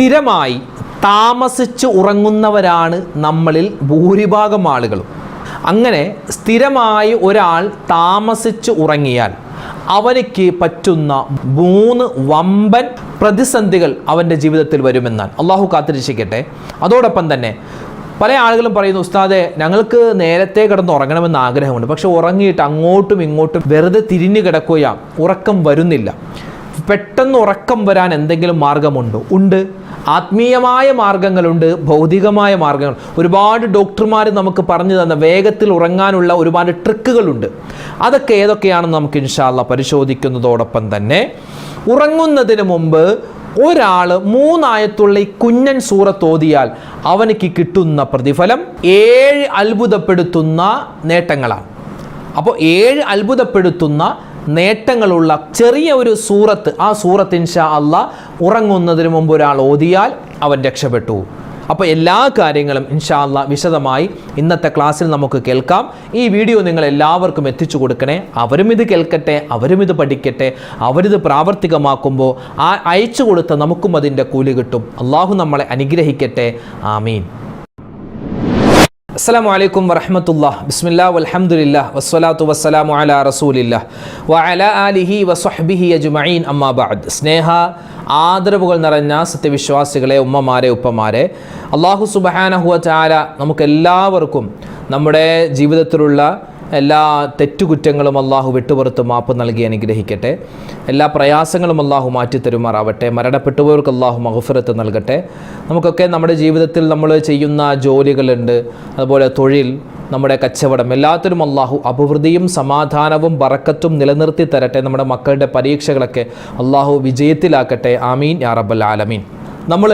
സ്ഥിരമായി താമസിച്ച് ഉറങ്ങുന്നവരാണ് നമ്മളിൽ ഭൂരിഭാഗം ആളുകളും. അങ്ങനെ സ്ഥിരമായി ഒരാൾ താമസിച്ച് ഉറങ്ങിയാൽ അവനിക്ക് പറ്റുന്ന 3 വമ്പൻ പ്രതിസന്ധികൾ അവൻ്റെ ജീവിതത്തിൽ വരുമെന്നാണ്. അള്ളാഹു കാത്തിരക്ഷിക്കട്ടെ. അതോടൊപ്പം തന്നെ പല ആളുകളും പറയുന്നു, ഉസ്താദെ ഞങ്ങൾക്ക് നേരത്തെ കിടന്ന് ഉറങ്ങണമെന്ന് ആഗ്രഹമുണ്ട്, പക്ഷെ ഉറങ്ങിയിട്ട് അങ്ങോട്ടും ഇങ്ങോട്ടും വെറുതെ തിരിഞ്ഞു കിടക്കുകയാണ്, ഉറക്കം വരുന്നില്ല. പെട്ടെന്ന് ഉറക്കം വരാൻ എന്തെങ്കിലും മാർഗമുണ്ടോ? ഉണ്ട്. ആത്മീയമായ മാർഗങ്ങളുണ്ട്, ഭൗതികമായ മാർഗങ്ങൾ. ഒരുപാട് ഡോക്ടർമാർ നമുക്ക് പറഞ്ഞു തന്ന വേഗത്തിൽ ഉറങ്ങാനുള്ള ഒരുപാട് ട്രിക്കുകളുണ്ട്. അതൊക്കെ ഏതൊക്കെയാണെന്ന് നമുക്ക് ഇൻഷാ അല്ലാഹ് പരിശോധിക്കുന്നതോടൊപ്പം തന്നെ ഉറങ്ങുന്നതിന് മുമ്പ് ഒരാൾ 3 ആയത്തുള്ള ഈ കുഞ്ഞൻ സൂറത്ത് ഓതിയാൽ അവനിക്ക് കിട്ടുന്ന പ്രതിഫലം 7 അത്ഭുതപ്പെടുത്തുന്ന നേട്ടങ്ങളാണ്. അപ്പോൾ 7 അത്ഭുതപ്പെടുത്തുന്ന നേട്ടങ്ങളുള്ള ചെറിയ ഒരു സൂറത്ത്, ആ സൂറത്ത് ഇൻഷാ അല്ലാഹ് ഉറങ്ങുന്നതിന് മുമ്പ് ഒരാൾ ഓതിയാൽ അവൻ രക്ഷപ്പെട്ടു. അപ്പോൾ എല്ലാ കാര്യങ്ങളും ഇൻഷാ അല്ലാഹ് വിശദമായി ഇന്നത്തെ ക്ലാസ്സിൽ നമുക്ക് കേൾക്കാം. ഈ വീഡിയോ നിങ്ങൾ എല്ലാവർക്കും എത്തിച്ചു കൊടുക്കണേ. അവരും ഇത് കേൾക്കട്ടെ, അവരും ഇത് പഠിക്കട്ടെ. അവരിത് പ്രാവർത്തികമാക്കുമ്പോൾ ആ അയച്ചു കൊടുത്ത നമുക്കും അതിൻ്റെ കൂലി കിട്ടും. അള്ളാഹു നമ്മളെ അനുഗ്രഹിക്കട്ടെ. ആമീൻ. അസ്സലാമു അലൈക്കും വറഹ്മത്തുള്ളാഹി. ബിസ്മില്ലാഹി വൽഹംദുലില്ലാഹി വസ്സലാത്തു വസ്സലാമു അലാ റസൂലില്ലാഹി വഅലാ ആലിഹി വസ്വഹ്ബിഹി അജ്മഈൻ. അമ്മാ ബഅദ്. സ്നേഹ ആദരവുകൾ നിറഞ്ഞ സത്യവിശ്വാസികളെ, ഉമ്മമാരെ, ഉപ്പമാരെ, അല്ലാഹു സുബ്ഹാനഹു വ തആല നമുക്കെല്ലാവർക്കും നമ്മുടെ ജീവിതത്തിലുള്ള എല്ലാ തെറ്റുകുറ്റങ്ങളും അള്ളാഹു വിട്ടുപുറത്ത് മാപ്പ് നൽകി അനുഗ്രഹിക്കട്ടെ. എല്ലാ പ്രയാസങ്ങളും അള്ളാഹു മാറ്റിത്തരുമാറാവട്ടെ. മരണപ്പെട്ടുപോയവർക്ക് അള്ളാഹു മഗ്ഫിറത്ത് നൽകട്ടെ. നമുക്കൊക്കെ നമ്മുടെ ജീവിതത്തിൽ നമ്മൾ ചെയ്യുന്ന ജോലികളുണ്ട്, അതുപോലെ തൊഴിൽ, നമ്മുടെ കച്ചവടം, എല്ലാത്തിനും അള്ളാഹു അഭിവൃദ്ധിയും സമാധാനവും ബറക്കത്തും നിലനിർത്തി തരട്ടെ. നമ്മുടെ മക്കളുടെ പരീക്ഷകളൊക്കെ അള്ളാഹു വിജയത്തിലാക്കട്ടെ. ആമീൻ യാ റബ്ബൽ ആലമീൻ. നമ്മൾ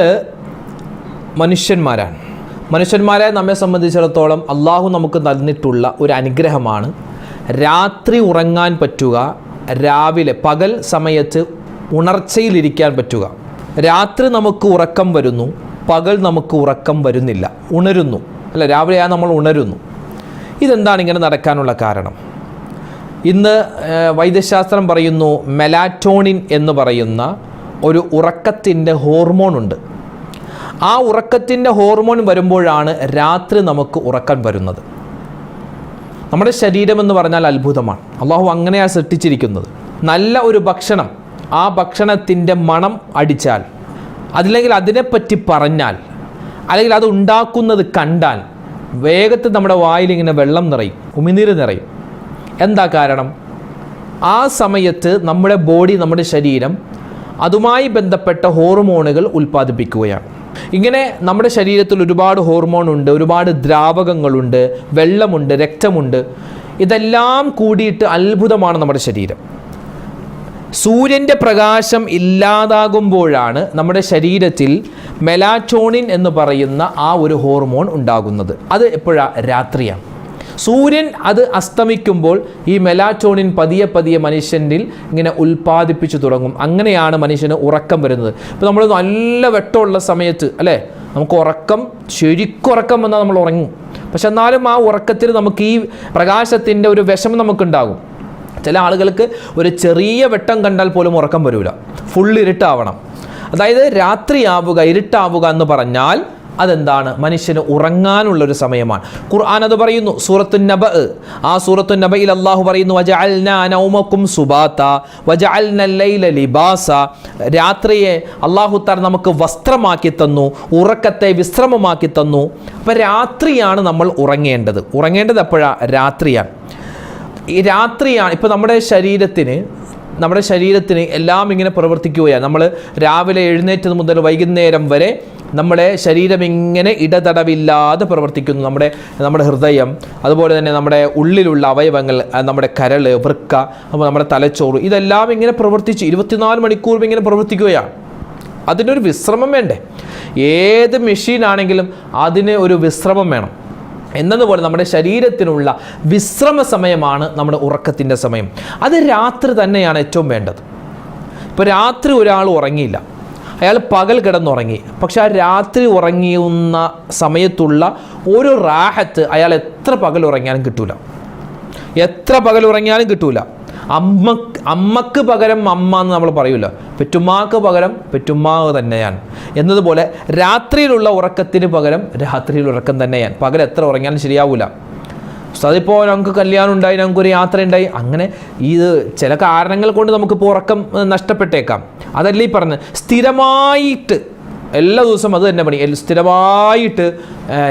മനുഷ്യന്മാരെ നമ്മെ സംബന്ധിച്ചിടത്തോളം അള്ളാഹു നമുക്ക് തന്നിട്ടുള്ള ഒരു അനുഗ്രഹമാണ് രാത്രി ഉറങ്ങാൻ പറ്റുക, രാവിലെ പകൽ സമയത്ത് ഉണർച്ചയിലിരിക്കാൻ പറ്റുക. രാത്രി നമുക്ക് ഉറക്കം വരുന്നു, പകൽ നമുക്ക് ഉറക്കം വരുന്നില്ല, ഉണരുന്നു. അല്ല, രാവിലെയാണ് നമ്മൾ ഉണരുന്നു. ഇതെന്താണ് ഇങ്ങനെ നടക്കാനുള്ള കാരണം? ഇന്ന് വൈദ്യശാസ്ത്രം പറയുന്നു, മെലാറ്റോണിൻ എന്ന് പറയുന്ന ഒരു ഉറക്കത്തിൻ്റെ ഹോർമോണുണ്ട്. ആ ഉറക്കത്തിൻ്റെ ഹോർമോൺ വരുമ്പോഴാണ് രാത്രി നമുക്ക് ഉറക്കം വരുന്നത്. നമ്മുടെ ശരീരമെന്ന് പറഞ്ഞാൽ അത്ഭുതമാണ്. അള്ളാഹു അങ്ങനെയാണ് സൃഷ്ടിച്ചിരിക്കുന്നത്. നല്ല ഒരു ഭക്ഷണം, ആ ഭക്ഷണത്തിൻ്റെ മണം അടിച്ചാൽ, അതില്ലെങ്കിൽ അതിനെപ്പറ്റി പറഞ്ഞാൽ, അല്ലെങ്കിൽ അത് ഉണ്ടാക്കുന്നത് കണ്ടാൽ വേഗത്തിൽ നമ്മുടെ വായിൽ ഇങ്ങനെ വെള്ളം നിറയും, ഉമിനീര് നിറയും. എന്താ കാരണം? ആ സമയത്ത് നമ്മുടെ ബോഡി, നമ്മുടെ ശരീരം അതുമായി ബന്ധപ്പെട്ട ഹോർമോണുകൾ ഉൽപ്പാദിപ്പിക്കുകയാണ്. ഇങ്ങനെ നമ്മുടെ ശരീരത്തിൽ ഒരുപാട് ഹോർമോൺ ഉണ്ട്, ഒരുപാട് ദ്രാവകങ്ങളുണ്ട്, വെള്ളമുണ്ട്, രക്തമുണ്ട്. ഇതെല്ലാം കൂടിയിട്ട് അത്ഭുതമാണ് നമ്മുടെ ശരീരം. സൂര്യൻ്റെ പ്രകാശം ഇല്ലാതാകുമ്പോഴാണ് നമ്മുടെ ശരീരത്തിൽ മെലാറ്റോണിൻ എന്ന് പറയുന്ന ആ ഒരു ഹോർമോൺ ഉണ്ടാകുന്നത്. അത് എപ്പോഴാണ്? രാത്രിയാണ്. സൂര്യൻ അത് അസ്തമിക്കുമ്പോൾ ഈ മെലാറ്റോണിൻ പതിയെ മനുഷ്യനിൽ ഇങ്ങനെ ഉൽപ്പാദിപ്പിച്ചു തുടങ്ങും. അങ്ങനെയാണ് മനുഷ്യന് ഉറക്കം വരുന്നത്. ഇപ്പോൾ നമ്മൾ നല്ല വെട്ടമുള്ള സമയത്ത് അല്ലേ, നമുക്ക് ശരിക്കും ഉറക്കം വന്നാൽ നമ്മൾ ഉറങ്ങും. പക്ഷെ എന്നാലും ആ ഉറക്കത്തിൽ നമുക്ക് ഈ പ്രകാശത്തിൻ്റെ ഒരു വിഷമം നമുക്കുണ്ടാകും. ചില ആളുകൾക്ക് ഒരു ചെറിയ വെട്ടം കണ്ടാൽ പോലും ഉറക്കം വരില്ല, ഫുൾ ഇരുട്ടാവണം. അതായത് രാത്രിയാവുക, ഇരുട്ടാവുക എന്ന് പറഞ്ഞാൽ അതെന്താണ്? മനുഷ്യന് ഉറങ്ങാനുള്ളൊരു സമയമാണ്. ഖുർആൻ അത് പറയുന്നു, സൂറത്തുൻ നബ. ആ സൂറത്തുൻ നബയിൽ അല്ലാഹു പറയുന്നു, വജഅൽനാ നൗമക്കും സുബാതാ വജഅൽനൽ ലൈല ലിബാസാ. രാത്രിയെ അല്ലാഹു തആല നമുക്ക് വസ്ത്രമാക്കി തന്നു, ഉറക്കത്തെ വിശ്രമമാക്കി തന്നു. അപ്പോൾ രാത്രിയാണ് നമ്മൾ ഉറങ്ങേണ്ടത് എപ്പോഴാണ്? രാത്രിയാണ്. ഈ രാത്രിയാണ്. ഇപ്പോൾ നമ്മുടെ ശരീരത്തിന് എല്ലാം ഇങ്ങനെ പ്രവർത്തിക്കുകയാണ്. നമ്മൾ രാവിലെ എഴുന്നേറ്റത് മുതൽ വൈകുന്നേരം വരെ നമ്മുടെ ശരീരം ഇങ്ങനെ ഇടതടവില്ലാതെ പ്രവർത്തിക്കുന്നു. നമ്മുടെ ഹൃദയം, അതുപോലെ തന്നെ നമ്മുടെ ഉള്ളിലുള്ള അവയവങ്ങൾ, നമ്മുടെ കരൾ, വൃക്ക, അപ്പോൾ നമ്മുടെ തലച്ചോറ്, ഇതെല്ലാം ഇങ്ങനെ പ്രവർത്തിച്ച് 24 മണിക്കൂറും ഇങ്ങനെ പ്രവർത്തിക്കുകയാണ്. അതിനൊരു വിശ്രമം വേണ്ടേ? ഏത് മെഷീനാണെങ്കിലും അതിന് ഒരു വിശ്രമം വേണം. എന്നതുപോലെ നമ്മുടെ ശരീരത്തിനുള്ള വിശ്രമ സമയമാണ് നമ്മുടെ ഉറക്കത്തിൻ്റെ സമയം. അത് രാത്രി തന്നെയാണ് ഏറ്റവും വേണ്ടത്. ഇപ്പോൾ രാത്രി ഒരാൾ ഉറങ്ങിയില്ല, അയാൾ പകൽ കിടന്നുറങ്ങി, പക്ഷെ ആ രാത്രി ഉറങ്ങിയുന്ന സമയത്തുള്ള ഒരു റാഹത്ത് അയാൾ എത്ര പകൽ ഉറങ്ങിയാലും കിട്ടൂല. അമ്മക്ക് പകരം അമ്മ എന്ന് നമ്മൾ പറയുമല്ലോ, പെറ്റുമ്മാക്ക് പകരം പെറ്റുമ്മാവ് തന്നെയാണ് എന്നതുപോലെ രാത്രിയിലുള്ള ഉറക്കത്തിന് പകരം രാത്രിയിൽ ഉറക്കം തന്നെയാണ്. പകൽ എത്ര ഉറങ്ങിയാലും ശരിയാവില്ല. അതിപ്പോൾ ഞങ്ങൾക്ക് കല്യാണം ഉണ്ടായി, ഞങ്ങൾക്കൊരു യാത്ര ഉണ്ടായി, അങ്ങനെ ഇത് ചില കാരണങ്ങൾ കൊണ്ട് നമുക്കിപ്പോൾ ഉറക്കം നഷ്ടപ്പെട്ടേക്കാം. അതല്ല ഈ പറഞ്ഞ് സ്ഥിരമായിട്ട് എല്ലാ ദിവസവും അത് തന്നെ പണി, സ്ഥിരമായിട്ട്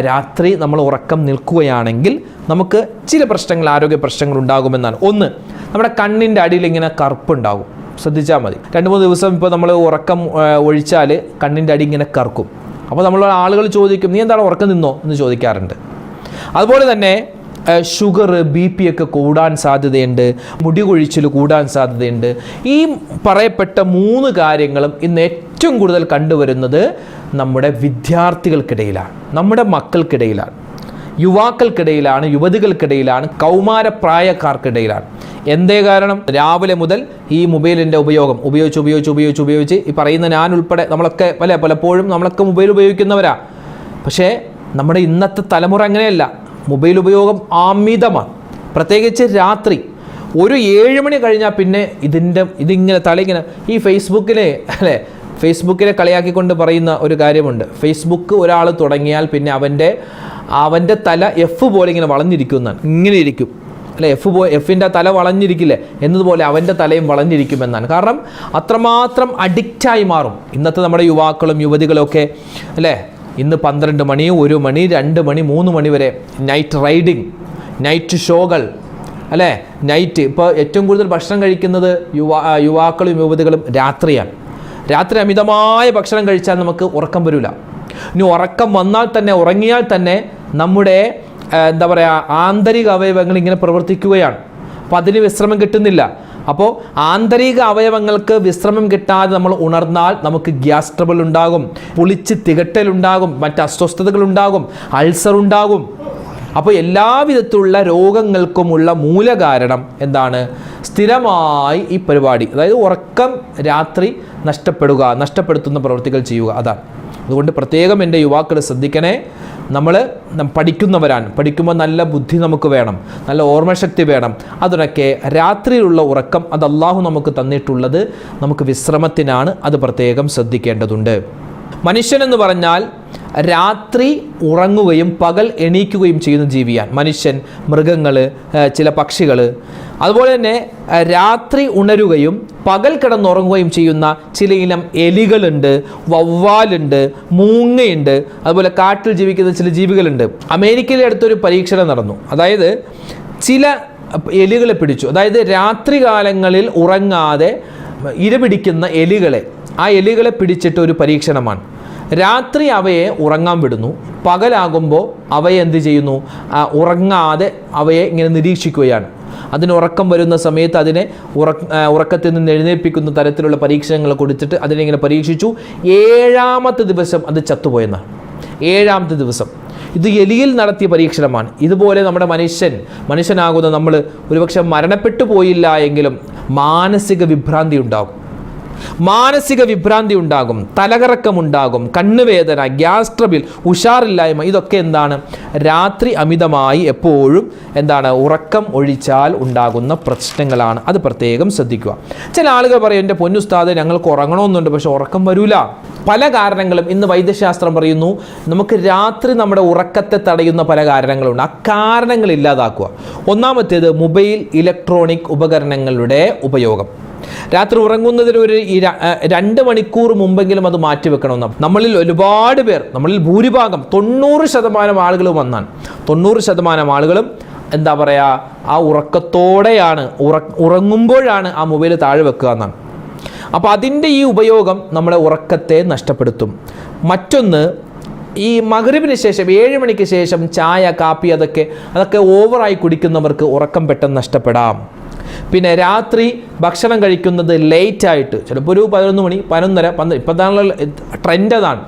രാത്രി നമ്മൾ ഉറക്കം നിൽക്കുകയാണെങ്കിൽ നമുക്ക് ചില പ്രശ്നങ്ങൾ, ആരോഗ്യ പ്രശ്നങ്ങൾ ഉണ്ടാകുമെന്നാണ്. ഒന്ന്, നമ്മുടെ കണ്ണിൻ്റെ അടിയിൽ ഇങ്ങനെ കറുപ്പുണ്ടാകും. ശ്രദ്ധിച്ചാൽ മതി. 2-3 ദിവസം ഇപ്പോൾ നമ്മൾ ഉറക്കം ഒഴിച്ചാൽ കണ്ണിൻ്റെ അടി ഇങ്ങനെ കറുക്കും. അപ്പോൾ നമ്മൾ ആളുകൾ ചോദിക്കും, നീ എന്താണ് ഉറക്കം നിന്നോ എന്ന് ചോദിക്കാറുണ്ട്. അതുപോലെ തന്നെ ഷുഗർ, BP ഒക്കെ കൂടാൻ സാധ്യതയുണ്ട്, മുടി കൊഴിച്ചിൽ കൂടാൻ സാധ്യതയുണ്ട്. ഈ പറയപ്പെട്ട 3 കാര്യങ്ങളും ഇന്ന് ഏറ്റവും കൂടുതൽ കണ്ടുവരുന്നത് നമ്മുടെ വിദ്യാർത്ഥികൾക്കിടയിലാണ്, നമ്മുടെ മക്കൾക്കിടയിലാണ്, യുവാക്കൾക്കിടയിലാണ്, യുവതികൾക്കിടയിലാണ്, കൗമാരപ്രായക്കാർക്കിടയിലാണ്. എന്തേ കാരണം? രാവിലെ മുതൽ ഈ മൊബൈലിൻ്റെ ഉപയോഗിച്ച് ഈ പറയുന്ന ഞാൻ ഉൾപ്പെടെ നമ്മളൊക്കെ പലപ്പോഴും നമ്മളൊക്കെ മൊബൈൽ ഉപയോഗിക്കുന്നവരാ. പക്ഷേ നമ്മുടെ ഇന്നത്തെ തലമുറ അങ്ങനെയല്ല. മൊബൈൽ ഉപയോഗം അമിതമാണ്. പ്രത്യേകിച്ച് രാത്രി ഒരു 7 മണി കഴിഞ്ഞാൽ പിന്നെ ഇതിങ്ങനെ തലയിങ്ങനെ ഈ ഫേസ്ബുക്കിലെ കളിയാക്കിക്കൊണ്ട് പറയുന്ന ഒരു കാര്യമുണ്ട്. ഫേസ്ബുക്ക് ഒരാൾ തുടങ്ങിയാൽ പിന്നെ അവൻ്റെ തല F പോലെ ഇങ്ങനെ വളഞ്ഞിരിക്കുന്നതാണ്. ഇങ്ങനെ ഇരിക്കും അല്ലേ, എഫിൻ്റെ തല വളഞ്ഞിരിക്കില്ലേ എന്നതുപോലെ അവൻ്റെ തലയും വളഞ്ഞിരിക്കുമെന്നാണ്. കാരണം അത്രമാത്രം അഡിക്റ്റായി മാറും ഇന്നത്തെ നമ്മുടെ യുവാക്കളും യുവതികളും ഒക്കെ അല്ലേ. ഇന്ന് 12 മണി, 1 മണി, 2 മണി, 3 മണി വരെ നൈറ്റ് റൈഡിങ്, നൈറ്റ് ഷോകൾ അല്ലേ, നൈറ്റ്. ഇപ്പോൾ ഏറ്റവും കൂടുതൽ ഭക്ഷണം കഴിക്കുന്നത് യുവാക്കളും യുവതികളും രാത്രിയാണ്. രാത്രി അമിതമായ ഭക്ഷണം കഴിച്ചാൽ നമുക്ക് ഉറക്കം വരില്ല. ഇനി ഉറക്കം വന്നാൽ തന്നെ, ഉറങ്ങിയാൽ തന്നെ നമ്മുടെ എന്താ പറയുക, ആന്തരിക അവയവങ്ങൾ ഇങ്ങനെ പ്രവർത്തിക്കുകയാണ്. അപ്പോൾ അതിന് വിശ്രമം കിട്ടുന്നില്ല. അപ്പോൾ ആന്തരിക അവയവങ്ങൾക്ക് വിശ്രമം കിട്ടാതെ നമ്മൾ ഉണർന്നാൽ നമുക്ക് ഗ്യാസ് ട്രബിൾ ഉണ്ടാകും, പുളിച്ച് തികട്ടലുണ്ടാകും, മറ്റ് അസ്വസ്ഥതകളുണ്ടാകും, അൾസർ ഉണ്ടാകും. അപ്പോൾ എല്ലാവിധത്തിലുള്ള രോഗങ്ങൾക്കുമുള്ള മൂലകാരണം എന്താണ്? സ്ഥിരമായി ഈ പരിപാടി, അതായത് ഉറക്കം രാത്രി നഷ്ടപ്പെടുത്തുന്ന പ്രവൃത്തികൾ ചെയ്യുക. അതാണ്. അതുകൊണ്ട് പ്രത്യേകം എൻ്റെ യുവാക്കൾ ശ്രദ്ധിക്കണേ. നമ്മൾ പഠിക്കുന്നവരാണ്. പഠിക്കുമ്പോൾ നല്ല ബുദ്ധി നമുക്ക് വേണം, നല്ല ഓർമ്മശക്തി വേണം. അതിനൊക്കെ രാത്രിയിലുള്ള ഉറക്കം അത് അള്ളാഹു നമുക്ക് തന്നിട്ടുള്ളത് നമുക്ക് വിശ്രമത്തിനാണ്. അത് പ്രത്യേകം ശ്രദ്ധിക്കേണ്ടതുണ്ട്. മനുഷ്യനെന്ന് പറഞ്ഞാൽ രാത്രി ഉറങ്ങുകയും പകൽ എണീക്കുകയും ചെയ്യുന്ന ജീവിയാണ് മനുഷ്യൻ, മൃഗങ്ങൾ, ചില പക്ഷികൾ. അതുപോലെ തന്നെ രാത്രി ഉണരുകയും പകൽ കിടന്നുറങ്ങുകയും ചെയ്യുന്ന ചില ഇനം എലികളുണ്ട്, വവ്വാലുണ്ട്, മൂങ്ങയുണ്ട്, അതുപോലെ കാട്ടിൽ ജീവിക്കുന്ന ചില ജീവികളുണ്ട്. അമേരിക്കയിലെ അടുത്തൊരു പരീക്ഷണം നടന്നു. അതായത് ചില എലികളെ പിടിച്ചു. അതായത് രാത്രി കാലങ്ങളിൽ ഉറങ്ങാതെ ഇരപിടിക്കുന്ന എലികളെ, ആ എലികളെ പിടിച്ചിട്ട് ഒരു പരീക്ഷണമാണ്. രാത്രി അവയെ ഉറങ്ങാൻ വിടുന്നു, പകലാകുമ്പോൾ അവയെ എന്ത് ചെയ്യുന്നു? ഉറങ്ങാതെ അവയെ ഇങ്ങനെ നിരീക്ഷിക്കുകയാണ്. അതിന് ഉറക്കം വരുന്ന സമയത്ത് അതിനെ ഉറക്കത്തിൽ നിന്ന് എഴുന്നേൽപ്പിക്കുന്ന തരത്തിലുള്ള പരീക്ഷണങ്ങൾ കൊടുത്തിട്ട് അതിനെ ഇങ്ങനെ പരീക്ഷിച്ചു. 7ാമത്തെ ദിവസം അത് ചത്തുപോയെന്നാണ്. 7ാമത്തെ ദിവസം. ഇത് എലിയിൽ നടത്തിയ പരീക്ഷണമാണ്. ഇതുപോലെ നമ്മുടെ മനുഷ്യനാകുന്ന നമ്മൾ ഒരുപക്ഷെ മരണപ്പെട്ടു പോയില്ല എങ്കിലും മാനസിക വിഭ്രാന്തി ഉണ്ടാകും, തലകറക്കമുണ്ടാകും, കണ്ണുവേദന, ഗ്യാസ് ട്രബിൾ, ഉഷാറില്ലായ്മ. ഇതൊക്കെ എന്താണ്? രാത്രി അമിതമായി എപ്പോഴും ഉറക്കം ഒഴിച്ചാൽ ഉണ്ടാകുന്ന പ്രശ്നങ്ങളാണ്. അത് പ്രത്യേകം ശ്രദ്ധിക്കുക. ചില ആളുകൾ പറയും, എൻ്റെ പൊന്നുസ്താദ് ഞങ്ങൾക്ക് ഉറങ്ങണമെന്നുണ്ട്, പക്ഷെ ഉറക്കം വരൂല. പല കാരണങ്ങളും ഇന്ന് വൈദ്യശാസ്ത്രം പറയുന്നു. നമുക്ക് രാത്രി നമ്മുടെ ഉറക്കത്തെ തടയുന്ന പല കാരണങ്ങളുണ്ട്. ആ കാരണങ്ങൾ ഇല്ലാതാക്കുക. ഒന്നാമത്തേത് മൊബൈൽ ഇലക്ട്രോണിക് ഉപകരണങ്ങളുടെ ഉപയോഗം. രാത്രി ഉറങ്ങുന്നതിന് ഒരു 2 മണിക്കൂർ മുമ്പെങ്കിലും അത് മാറ്റിവെക്കണമെന്നാണ്. നമ്മളിൽ ഒരുപാട് പേർ, നമ്മളിൽ ഭൂരിഭാഗം 90% ആളുകൾ 90% ആളുകളും ആ ഉറക്കത്തോടെയാണ്, ഉറങ്ങുമ്പോഴാണ് ആ മൊബൈൽ താഴെ വെക്കുക എന്നാണ്. അപ്പോൾ അതിൻ്റെ ഈ ഉപയോഗം നമ്മുടെ ഉറക്കത്തെ നഷ്ടപ്പെടുത്തും. മറ്റൊന്ന്, ഈ മഗ്‌രിബിന് ശേഷം 7 മണിക്ക് ശേഷം ചായ, കാപ്പി അതൊക്കെ ഓവറായി കുടിക്കുന്നവർക്ക് ഉറക്കം പെട്ടെന്ന് നഷ്ടപ്പെടാം. പിന്നെ രാത്രി ഭക്ഷണം കഴിക്കുന്നത് ലേറ്റായിട്ട്, ചിലപ്പോൾ ഒരു 11 മണി, 11:30, 12. ഇപ്പോഴത്താണുള്ള ട്രെൻഡ് അതാണ്.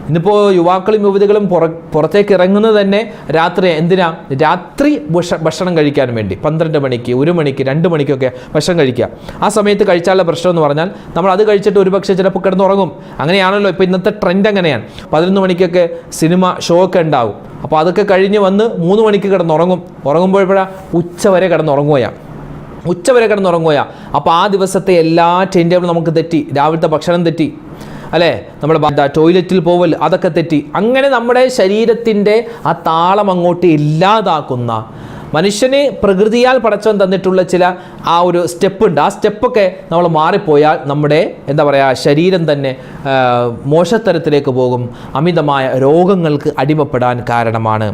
ഇന്നിപ്പോൾ യുവാക്കളും യുവതികളും പുറത്തേക്ക് ഇറങ്ങുന്നത് തന്നെ രാത്രി. എന്തിനാ? രാത്രി ഭക്ഷണം കഴിക്കാൻ വേണ്ടി 12 മണിക്ക്, 1 മണിക്ക്, 2 മണിക്കൊക്കെ ഭക്ഷണം കഴിക്കുക. ആ സമയത്ത് കഴിച്ചാലുള്ള പ്രശ്നം എന്ന് പറഞ്ഞാൽ നമ്മൾ അത് കഴിച്ചിട്ട് ഒരുപക്ഷെ ചിലപ്പോൾ കിടന്നുറങ്ങും. അങ്ങനെയാണല്ലോ ഇപ്പോൾ ഇന്നത്തെ ട്രെൻഡ്. അങ്ങനെയാണ്. 11 മണിക്കൊക്കെ സിനിമ ഷോ ഒക്കെ ഉണ്ടാവും. അപ്പോൾ അതൊക്കെ കഴിഞ്ഞ് വന്ന് 3 മണിക്ക് കിടന്നുറങ്ങും. ഉറങ്ങുമ്പോഴപ്പോഴാണ് ഉച്ച വരെ കിടന്നുറങ്ങുകയാണ്. ഉച്ചവരെ കിടന്നുറങ്ങുക. അപ്പോൾ ആ ദിവസത്തെ എല്ലാ ടൈം ടേബിളും നമുക്ക് തെറ്റി. രാവിലത്തെ ഭക്ഷണം തെറ്റി, അല്ലേ, നമ്മുടെ ടോയ്ലറ്റിൽ പോവൽ അതൊക്കെ തെറ്റി. അങ്ങനെ നമ്മുടെ ശരീരത്തിൻ്റെ ആ താളം അങ്ങോട്ട് ഇല്ലാതാക്കുന്ന, മനുഷ്യന് പ്രകൃതിയാൽ പടച്ചവൻ തന്നിട്ടുള്ള ചില ആ ഒരു സ്റ്റെപ്പുണ്ട്. ആ സ്റ്റെപ്പൊക്കെ നമ്മൾ മാറിപ്പോയാൽ നമ്മുടെ എന്താ പറയുക ശരീരം തന്നെ മോശത്തരത്തിലേക്ക് പോകും, അമിതമായ രോഗങ്ങൾക്ക് അടിമപ്പെടാൻ കാരണമാണ്.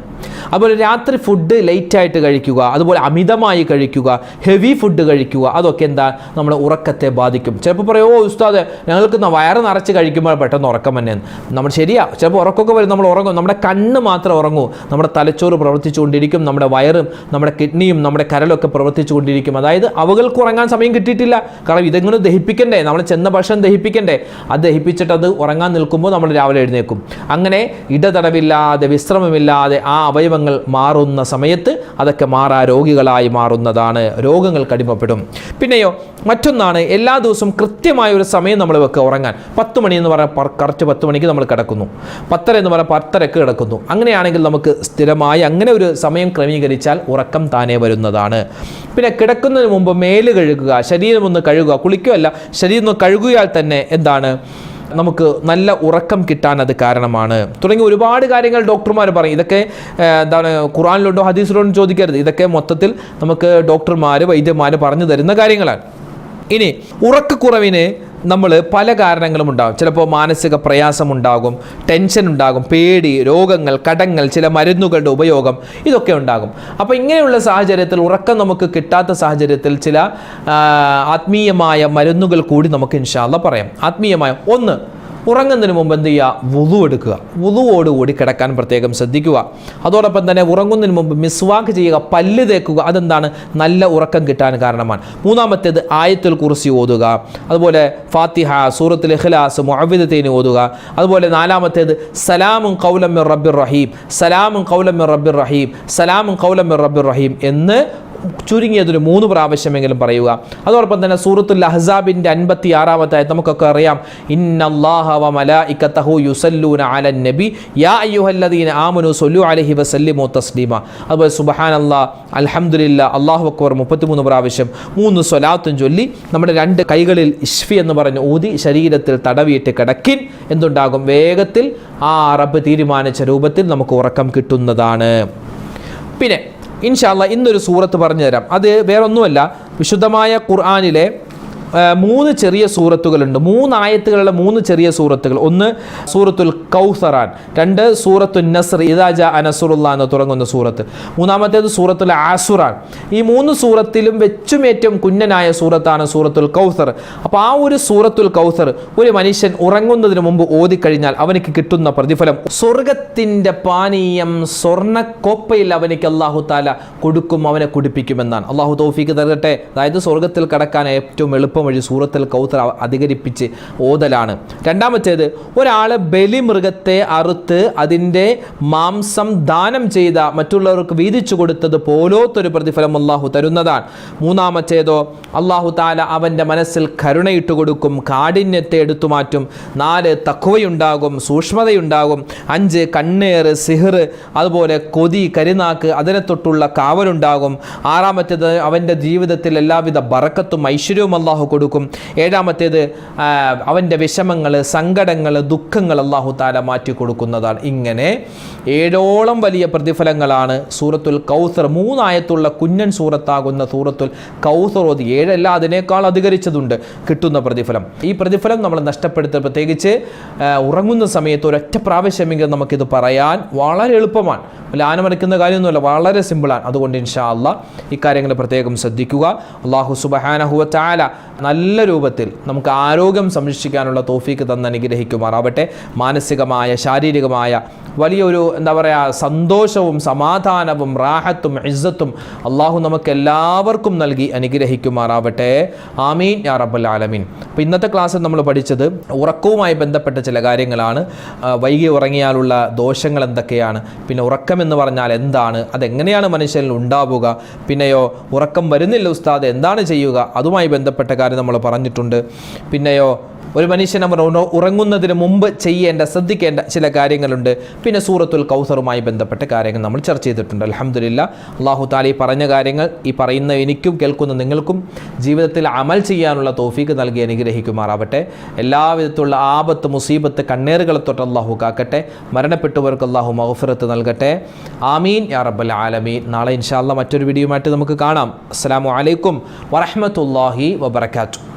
അതുപോലെ രാത്രി ഫുഡ് ലേറ്റായിട്ട് കഴിക്കുക, അതുപോലെ അമിതമായി കഴിക്കുക, ഹെവി ഫുഡ് കഴിക്കുക, അതൊക്കെ എന്താ നമ്മുടെ ഉറക്കത്തെ ബാധിക്കും. ചിലപ്പോൾ പറയുമോ ഉസ്താദ് ഞങ്ങൾക്ക് വയറ് നിറച്ച് കഴിക്കുമ്പോൾ പെട്ടെന്ന് ഉറക്കം തന്നെ. നമ്മൾ ശരിയാ, ചിലപ്പോൾ ഉറക്കമൊക്കെ വരും, നമ്മൾ ഉറങ്ങും, നമ്മുടെ കണ്ണ് മാത്രം ഉറങ്ങൂ, നമ്മുടെ തലച്ചോറ് പ്രവർത്തിച്ചുകൊണ്ടിരിക്കും, നമ്മുടെ വയറും നമ്മുടെ കിഡ്നിയും നമ്മുടെ കരളൊക്കെ പ്രവർത്തിച്ചുകൊണ്ടിരിക്കും. അതായത് അവകൾക്ക് ഉറങ്ങാൻ സമയം കിട്ടിയിട്ടില്ല. കാരണം ഇതെങ്ങനെ ദഹിപ്പിക്കണ്ടേ, നമ്മൾ ചെന്ന ഭക്ഷണം ദഹിപ്പിക്കണ്ടേ, അത് ദഹിപ്പിച്ചിട്ട് അത് ഉറങ്ങാൻ നിൽക്കുമ്പോൾ നമ്മൾ രാവിലെ എഴുന്നേക്കും. അങ്ങനെ ഇടതടവില്ലാതെ വിശ്രമമില്ലാതെ ആ അവയവങ്ങൾ മാറുന്ന സമയത്ത് അതൊക്കെ മാറാ രോഗികളായി മാറുന്നതാണ്, രോഗങ്ങൾക്ക് അടിമപ്പെടും. പിന്നെയോ മറ്റൊന്നാണ്, എല്ലാ ദിവസവും കൃത്യമായ ഒരു സമയം നമ്മൾ വെക്കുക ഉറങ്ങാൻ. 10 മണി എന്ന് പറഞ്ഞാൽ കറക്റ്റ് 10 മണിക്ക് നമ്മൾ കിടക്കുന്നു, 10:30 എന്ന് പറഞ്ഞാൽ 10:30ക്ക് കിടക്കുന്നു. അങ്ങനെയാണെങ്കിൽ നമുക്ക് സ്ഥിരമായി അങ്ങനെ ഒരു സമയം ക്രമീകരിച്ചാൽ ഉറക്കം താനേ വരുന്നതാണ്. പിന്നെ കിടക്കുന്നതിന് മുമ്പ് മേല് കഴുകുക, ശരീരം ഒന്ന് കഴുകുക, കുളിക്കുകയല്ല, ശരീരം ഒന്ന് കഴുകിയാൽ തന്നെ എന്താണ് നമുക്ക് നല്ല ഉറക്കം കിട്ടാൻ അത് കാരണമാണ്. തുടങ്ങി ഒരുപാട് കാര്യങ്ങൾ ഡോക്ടർമാർ പറയും. ഇതൊക്കെ എന്താണ് ഖുർആനിലുണ്ടോ ഹദീസിലുണ്ടോ ചോദിക്കരുത്, ഇതൊക്കെ മൊത്തത്തിൽ നമുക്ക് ഡോക്ടർമാർ വൈദ്യന്മാർ പറഞ്ഞു തരുന്ന കാര്യങ്ങളാണ്. ഇനി ഉറക്കക്കുറവിന് നമ്മൾ പല കാരണങ്ങളും ഉണ്ടാകും. ചിലപ്പോൾ മാനസിക പ്രയാസമുണ്ടാകും, ടെൻഷൻ ഉണ്ടാകും, പേടി, രോഗങ്ങൾ, കടങ്ങൾ, ചില മരുന്നുകളുടെ ഉപയോഗം, ഇതൊക്കെ ഉണ്ടാകും. അപ്പോൾ ഇങ്ങനെയുള്ള സാഹചര്യത്തിൽ ഉറക്കം നമുക്ക് കിട്ടാത്ത സാഹചര്യത്തിൽ ചില ആത്മീയമായ മരുന്നുകൾ കൂടി നമുക്ക് ഇൻഷാ അല്ലാഹ് പറയാം. ആത്മീയമായ ഒന്ന്, ഉറങ്ങുന്നതിന് മുമ്പ് എന്ത് ചെയ്യുക, വുളു എടുക്കുക, വുളുവോടുകൂടി കിടക്കാൻ പ്രത്യേകം ശ്രദ്ധിക്കുക. അതോടൊപ്പം തന്നെ ഉറങ്ങുന്നതിന് മുമ്പ് മിസ്വാക്ക് ചെയ്യുക, പല്ല് തേക്കുക, അതെന്താണ് നല്ല ഉറക്കം കിട്ടാൻ കാരണമാണ്. മൂന്നാമത്തേത് ആയത്തുൽ കുർസി ഓതുക, അതുപോലെ ഫാത്തിഹ, സൂറത്തുൽ ഇഖ്ലാസ്, മുഅവ്വിദത്തൈൻ ഓതുക. അതുപോലെ നാലാമത്തേത് സലാമുൻ ഖൗലൻ മിർ റബ്ബിർ റഹീം, സലാമുൻ ഖൗലൻ മിർ റബ്ബിർ റഹീം, സലാമുൻ ഖൗലൻ മിർ റബ്ബിർ റഹീം എന്ന് ചുരുങ്ങിയതൊരു 3 പ്രാവശ്യമെങ്കിലും പറയുക. അതോടൊപ്പം തന്നെ സൂറത്തുൽ അഹ്സാബിൻ്റെ 56-ാമത്തെ ആയത്ത് നമുക്കൊക്കെ അറിയാം, ഇന്നല്ലാഹ വ മലായികതഹു യുസല്ലൂന അലൻ നബി യാ അയ്യുഹല്ലദീന ആമനു സ്വല്ലു അലൈഹി വസല്ലിമു തസ്ലീമ. അതുപോലെ സുബ്ഹാനല്ലാഹ്, അൽഹംദുലില്ലാഹ്, അല്ലാഹു അക്ബർ 33 പ്രാവശ്യം 3 സ്വലാത്തും ചൊല്ലി നമ്മുടെ 2 കൈകളിൽ ഇഷ്ഫി എന്ന് പറഞ്ഞ് ഊതി ശരീരത്തിൽ തടവിയിട്ട് കിടക്കിൻ. എന്തുണ്ടാകും, വേഗത്തിൽ ആ റബ്ബ് തീരുമാനിച്ച രൂപത്തിൽ നമുക്ക് ഉറക്കം കിട്ടുന്നതാണ്. പിന്നെ ഇൻഷാ അല്ലാഹ് ഇന്നൊരു സൂറത്ത് പറഞ്ഞു തരാം. അത് വേറൊന്നുമല്ല, വിശുദ്ധമായ ഖുർആനിലെ 3 ചെറിയ സൂറത്തുകളുണ്ട്, 3 ആയത്തുകളുടെ 3 ചെറിയ സൂറത്തുകൾ. ഒന്ന് സൂറത്തുൽ കൗസറാൻ, 2 സൂറത്തുൽ നസ്ർ ഇദാ ജാഅ നസ്റുല്ലാഹ് എന്ന് തുടങ്ങുന്ന സൂറത്ത്, മൂന്നാമത്തേത് സൂറത്തുൽ ആസുറാൻ. ഈ 3 സൂറത്തിലും വെച്ചും ഏറ്റവും കുഞ്ഞനായ സൂറത്താണ് സൂറത്തുൽ കൗസർ. അപ്പോൾ ആ ഒരു സൂറത്തുൽ കൗസർ ഒരു മനുഷ്യൻ ഉറങ്ങുന്നതിന് മുമ്പ് ഓതിക്കഴിഞ്ഞാൽ അവനിക്ക് കിട്ടുന്ന പ്രതിഫലം സ്വർഗത്തിൻ്റെ പാനീയം സ്വർണ്ണക്കോപ്പയിൽ അവനിക്ക് അല്ലാഹു തആല കൊടുക്കും, അവനെ കുടിപ്പിക്കുമെന്നാണ്. അല്ലാഹു തൗഫീക്ക് തരട്ടെ. അതായത് സ്വർഗത്തിൽ കടക്കാൻ ഏറ്റവും എളുപ്പം വഴി സൂറത്തുൽ കൗസർ അധികരിപ്പിച്ച് ഓതലാണ്. രണ്ടാമത്തേത്, ഒരാൾ ബലിമൃഗത്തെ അറുത്ത് അതിൻ്റെ മാംസം ദാനം ചെയ്ത മറ്റുള്ളവർക്ക് വീതിച്ചു കൊടുത്തത് പോലോത്തൊരു പ്രതിഫലം അല്ലാഹു തരുന്നതാണ്. മൂന്നാമത്തേതോ, അല്ലാഹു തആല അവൻ്റെ മനസ്സിൽ കരുണയിട്ട് കൊടുക്കും, കാഠിന്യത്തെ എടുത്തു മാറ്റും. 4 തഖ്വയുണ്ടാകും, സൂക്ഷ്മതയുണ്ടാകും. 5 കണ്ണേറ്, സിഹർ, അതുപോലെ കൊതി, കരിനാക്ക്, അതിനെ തൊട്ടുള്ള കാവലുണ്ടാകും. 6-ാമത്തേത്, അവൻ്റെ ജീവിതത്തിൽ എല്ലാവിധ ബറക്കത്തും ഐശ്വര്യവും അല്ലാഹു കൊടുക്കും. 7-ാമത്തേത്, അവൻ്റെ വിഷമങ്ങൾ, സങ്കടങ്ങൾ, ദുഃഖങ്ങൾ അല്ലാഹു തആല മാറ്റി കൊടുക്കുന്നതാണ്. ഇങ്ങനെ 7ഓളം വലിയ പ്രതിഫലങ്ങളാണ് സൂറത്തുൽ കൗസർ, 3 ആയത്തുള്ള കുഞ്ഞൻ സൂറത്താകുന്ന സൂറത്തുൽ കൗസർ ഓതി. 7 അല്ല, അതിനേക്കാൾ അധികരിച്ചതുണ്ട് കിട്ടുന്ന പ്രതിഫലം. ഈ പ്രതിഫലം നമ്മൾ നഷ്ടപ്പെടുത്തുക, പ്രത്യേകിച്ച് ഉറങ്ങുന്ന സമയത്ത് ഒരൊറ്റ പ്രാവശ്യമെങ്കിലും നമുക്കിത് പറയാൻ വളരെ എളുപ്പമാണ്. ആനമറിക്കുന്ന കാര്യമൊന്നുമല്ല, വളരെ സിമ്പിളാണ്. അതുകൊണ്ട് ഇൻഷാ അല്ലാഹ് ഇക്കാര്യങ്ങൾ പ്രത്യേകം ശ്രദ്ധിക്കുക. അല്ലാഹു സുബ്ഹാനഹു വ തആല നല്ല രൂപത്തിൽ നമുക്ക് ആരോഗ്യം സംരക്ഷിക്കാനുള്ള തൗഫീക്ക് തന്ന് അനുഗ്രഹിക്കുമാറാവട്ടെ. മാനസികമായ, ശാരീരികമായ വലിയൊരു എന്താ പറയുക സന്തോഷവും സമാധാനവും റാഹത്തും ഇസ്സത്തും അള്ളാഹു നമുക്ക് എല്ലാവർക്കും നൽകി അനുഗ്രഹിക്കുമാറാവട്ടെ. ആമീൻ യാ റബ്ബൽ ആലമീൻ. അപ്പോൾ ഇന്നത്തെ ക്ലാസ്സിൽ നമ്മൾ പഠിച്ചത് ഉറക്കവുമായി ബന്ധപ്പെട്ട ചില കാര്യങ്ങളാണ്. വൈകി ഉറങ്ങിയാലുള്ള ദോഷങ്ങൾ എന്തൊക്കെയാണ്, പിന്നെ ഉറക്കം എന്ന് പറഞ്ഞാൽ എന്താണ്, അതെങ്ങനെയാണ് മനുഷ്യനിൽ ഉണ്ടാവുക, പിന്നെയോ ഉറക്കം വരുന്നില്ല ഉസ്താദ് എന്താണ് ചെയ്യുക, അതുമായി ബന്ധപ്പെട്ട കാര്യം നമ്മൾ പറഞ്ഞിട്ടുണ്ട്. പിന്നെയോ ഒരു മനുഷ്യൻ അവർ ഉറങ്ങുന്നതിന് മുമ്പ് ശ്രദ്ധിക്കേണ്ട ചില കാര്യങ്ങളുണ്ട്. പിന്നെ സൂറത്തുൽ കൗസറുമായി ബന്ധപ്പെട്ട കാര്യങ്ങൾ നമ്മൾ ചർച്ച ചെയ്തിട്ടുണ്ട്. അൽഹംദുലില്ലാ, അല്ലാഹു തആല ഈ പറഞ്ഞ കാര്യങ്ങൾ ഈ പറയുന്ന എനിക്കും കേൾക്കുന്ന നിങ്ങൾക്കും ജീവിതത്തിൽ അമൽ ചെയ്യാനുള്ള തൗഫീക്ക് നൽകി അനുഗ്രഹിക്കുമാറാവട്ടെ. എല്ലാവിധത്തിലുള്ള ആപത്ത്, മുസീബത്ത്, കണ്ണേറുകളെ തൊട്ട് അല്ലാഹു കാക്കട്ടെ. മരണപ്പെട്ടവർക്ക് അല്ലാഹു മഗ്ഫിറത്ത് നൽകട്ടെ. ആമീൻ യാ റബ്ബൽ ആലമീൻ. നാളെ ഇൻഷാ അല്ലാഹ് മറ്റൊരു വീഡിയോയുമായിട്ട് നമുക്ക് കാണാം. അസ്സലാമു അലൈക്കും വറഹ്മത്തുള്ളാഹി വബറകാതുഹു.